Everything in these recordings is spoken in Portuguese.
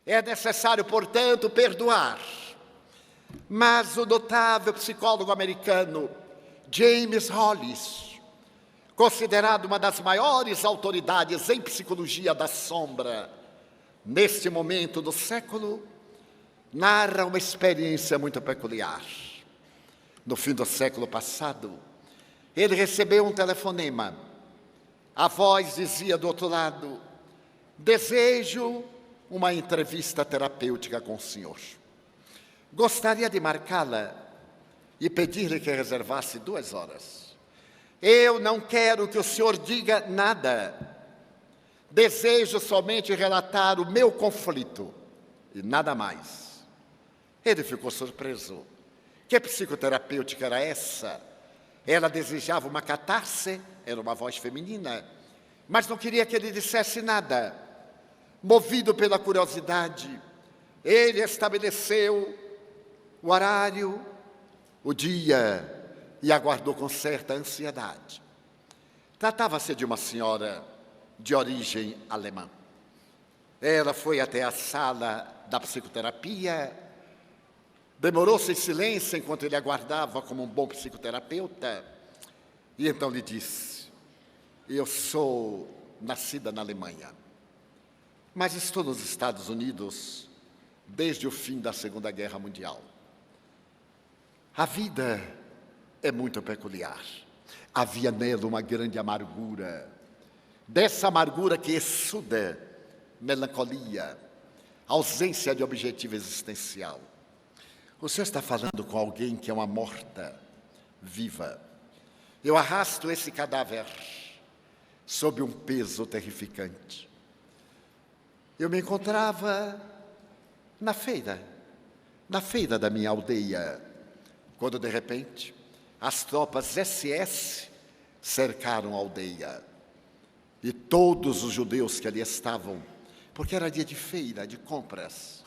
É necessário, portanto, perdoar. Mas o notável psicólogo americano James Hollis, considerado uma das maiores autoridades em psicologia da sombra, neste momento do século, narra uma experiência muito peculiar. No fim do século passado, ele recebeu um telefonema. A voz dizia do outro lado: desejo uma entrevista terapêutica com o senhor. Gostaria de marcá-la e pedir-lhe que reservasse 2 horas. Eu não quero que o senhor diga nada. Desejo somente relatar o meu conflito e nada mais. Ele ficou surpreso. Que psicoterapêutica era essa? Ela desejava uma catarse, era uma voz feminina, mas não queria que ele dissesse nada. Movido pela curiosidade, ele estabeleceu o horário, o dia, e aguardou com certa ansiedade. Tratava-se de uma senhora de origem alemã. Ela foi até a sala da psicoterapia, demorou-se em silêncio enquanto ele aguardava como um bom psicoterapeuta, e então lhe disse: eu sou nascida na Alemanha, mas estou nos Estados Unidos desde o fim da Segunda Guerra Mundial. A vida é muito peculiar. Havia nela uma grande amargura, dessa amargura que exuda melancolia, ausência de objetivo existencial. O senhor está falando com alguém que é uma morta viva. Eu arrasto esse cadáver sob um peso terrificante. Eu me encontrava na feira da minha aldeia, quando de repente as tropas SS cercaram a aldeia. E todos os judeus que ali estavam, porque era dia de feira, de compras,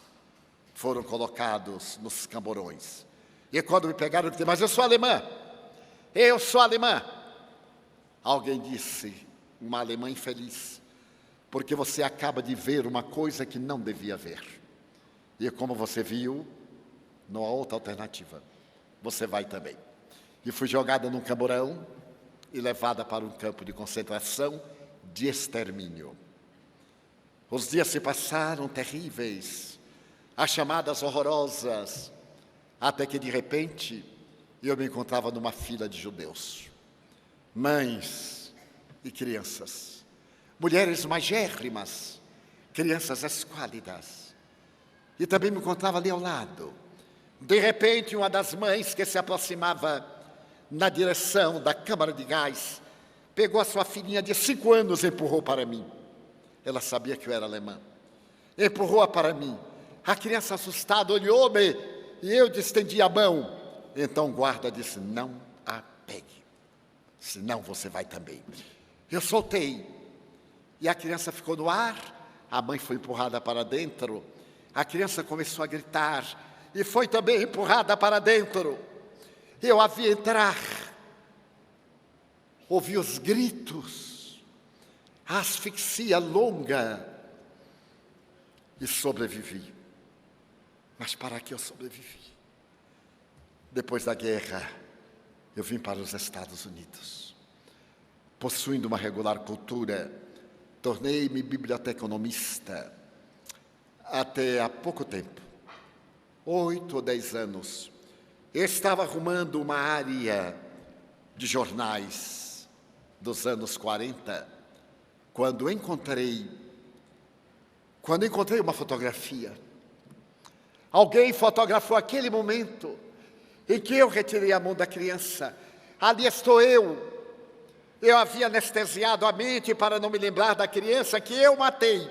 foram colocados nos camborões. E quando me pegaram, eu disse: mas eu sou alemã. Eu sou alemã. Alguém disse: uma alemã infeliz, porque você acaba de ver uma coisa que não devia ver. E como você viu, não há outra alternativa. Você vai também. E fui jogada num camborão e levada para um campo de concentração de extermínio. Os dias se passaram terríveis, as chamadas horrorosas, até que de repente eu me encontrava numa fila de judeus, mães e crianças, mulheres magérrimas, crianças esquálidas, e também me encontrava ali ao lado. De repente, uma das mães que se aproximava na direção da câmara de gás pegou a sua filhinha de 5 anos e empurrou para mim. Ela sabia que eu era alemã. Empurrou-a para mim. A criança assustada olhou-me e eu estendi a mão. Então o guarda disse: não a pegue, senão você vai também. Eu soltei e a criança ficou no ar. A mãe foi empurrada para dentro. A criança começou a gritar e foi também empurrada para dentro. Eu a vi entrar, ouvi os gritos, a asfixia longa e sobrevivi. Mas para que eu sobrevivi? Depois da guerra, eu vim para os Estados Unidos. Possuindo uma regular cultura, tornei-me biblioteconomista. Até há pouco tempo, 8 ou 10 anos, eu estava arrumando uma área de jornais dos anos 40, quando encontrei uma fotografia. Alguém fotografou aquele momento em que eu retirei a mão da criança. Ali estou eu. Eu havia anestesiado a mente para não me lembrar da criança que eu matei,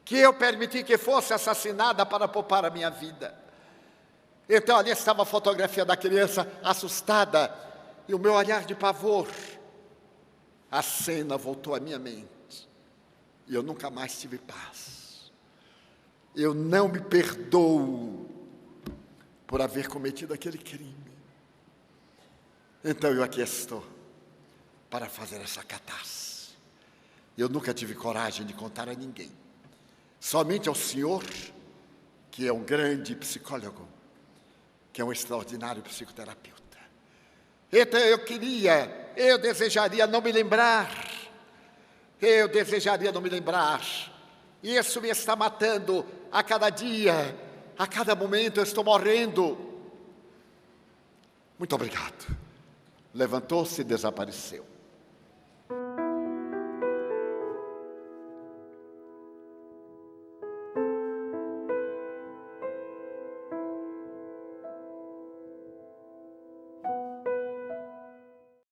que eu permiti que fosse assassinada para poupar a minha vida. Então ali estava a fotografia da criança assustada e o meu olhar de pavor. A cena voltou à minha mente e eu nunca mais tive paz. Eu não me perdoo por haver cometido aquele crime. Então eu aqui estou para fazer essa catarse. Eu nunca tive coragem de contar a ninguém. somente ao senhor, que é um grande psicólogo, que é um extraordinário psicoterapeuta. Então eu desejaria não me lembrar. Isso me está matando a cada dia, a cada momento eu estou morrendo. Muito obrigado. Levantou-se e desapareceu.